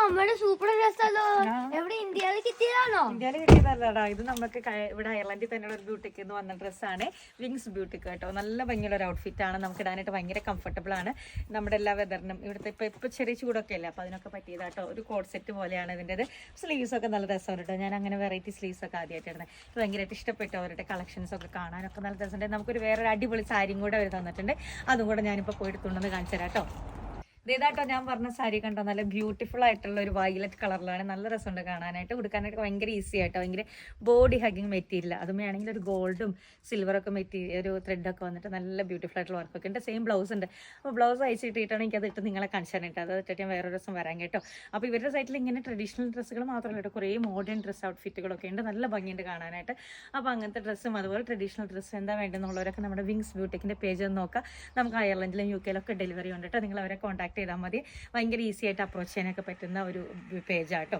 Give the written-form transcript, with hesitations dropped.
നമ്മുടെ സൂപ്പർ രസമല്ലോ. എവിടെ ഇന്ത്യയിൽ കിട്ടിയതാണോ? ഇന്ത്യയിൽ കിട്ടിയതല്ലടാ, ഇത് നമുക്ക് ഇവിടെ അയർലൻഡിൽ തന്നെ ഒരു ബ്യൂട്ടിക്ക് എന്ന് വന്ന ഡ്രസ്സാണ്. വിങ്സ് ബ്യൂട്ടിക്ക് കേട്ടോ. നല്ല ഭംഗിയുള്ള ഒരു ഔട്ട്ഫിറ്റ് ആണ്. നമുക്ക് ഇടാനായിട്ട് ഭയങ്കര കംഫർട്ടബിൾ ആണ്. നമ്മുടെ എല്ലാ വെതറിനും ഇവിടുത്തെ ഇപ്പൊ ചെറിയ ചൂടൊക്കെ അല്ലേ, അപ്പൊ അതിനൊക്കെ പറ്റിയതാട്ടോ. ഒരു കോഡ് സെറ്റ് പോലെയാണ് ഇതിൻ്റെത്. സ്ലീവ്സ് ഒക്കെ നല്ല രസമുണ്ട് കേട്ടോ. ഞാൻ അങ്ങനെ വെറൈറ്റി സ്ലീവ്സ് ഒക്കെ ആദ്യമായിട്ടാണ് ഭയങ്കരമായിട്ട് ഇഷ്ടപ്പെട്ടു. അവരുടെ കളക്ഷൻസ് ഒക്കെ കാണാനൊക്കെ നല്ല രസമുണ്ട്. നമുക്കൊരു വേറൊരു അടിപൊളി സാരിയും കൂടെ അവർ തന്നിട്ടുണ്ട്. അതും കൂടെ ഞാനിപ്പോൾ പോയി എടുത്തുകൊണ്ടെന്ന് കാണിച്ചു തരാം കേട്ടോ. ഇതേതാട്ടോ ഞാൻ പറഞ്ഞ സാരി കണ്ടോ, നല്ല ബ്യൂട്ടിഫുൾ ആയിട്ടുള്ള ഒരു വയലറ്റ് കളറിലാണ്. നല്ല രസമുണ്ട് കാണാനായിട്ട്, ഉടുക്കാനായിട്ട് ഭയങ്കര ഈസി ആയിട്ടോ. ഭയങ്കര ബോഡി ഹഗിങ് മെറ്റീരിയൽ, അതും വേണമെങ്കിൽ ഒരു ഗോൾഡും സിൽവറൊക്കെ മെറ്റീരിയൽ ഒരു ത്രെഡൊക്കെ വന്നിട്ട് നല്ല ബ്യൂട്ടിഫുൾ ആയിട്ടുള്ള വർക്കൊക്കെ ഉണ്ട്. സെയിം ബ്ലൗസ് ഉണ്ട്. അപ്പോൾ ബ്ലൗസ് അയച്ച് കിട്ടിയിട്ടാണ് എനിക്ക് അത് ഇട്ട് നിങ്ങളെ കാണിച്ചാനായിട്ട്. അത് ഇട്ടിട്ട് ഞാൻ വേറൊരു ദിവസം വരാൻ കേട്ടോ. അപ്പോൾ ഇവരുടെ സൈറ്റിൽ ഇങ്ങനെ ട്രഡീഷണൽ ഡ്രസ്സുകൾ മാത്രമല്ല കേട്ടോ, കുറേ മോഡേൺ ഡ്രസ്സ് ഔട്ട്ഫിറ്റുകളൊക്കെ ഉണ്ട്. നല്ല ഭംഗിയുണ്ട് കാണാനായിട്ട്. അപ്പോൾ അങ്ങനത്തെ ഡ്രസ്സും അതുപോലെ ട്രഡീഷണൽ ഡ്രസ്സ് എന്താ വേണ്ടെന്നുള്ളവരൊക്കെ നമ്മുടെ വിങ്സ് ബ്യൂട്ടിക്കിൻ്റെ പേജ് ഒന്ന് നോക്കാം. നമുക്ക് അയർലൻഡിലും UK യിലൊക്കെ ഡെലിവറി ഉണ്ട് കേട്ടോ. നിങ്ങൾ അവരെ കോൺടാക്ട് ചെയ്താൽ മതി. ഭയങ്കര ഈസി ആയിട്ട് അപ്രോച്ച് ചെയ്യാനൊക്കെ പറ്റുന്ന ഒരു പേജാട്ടോ.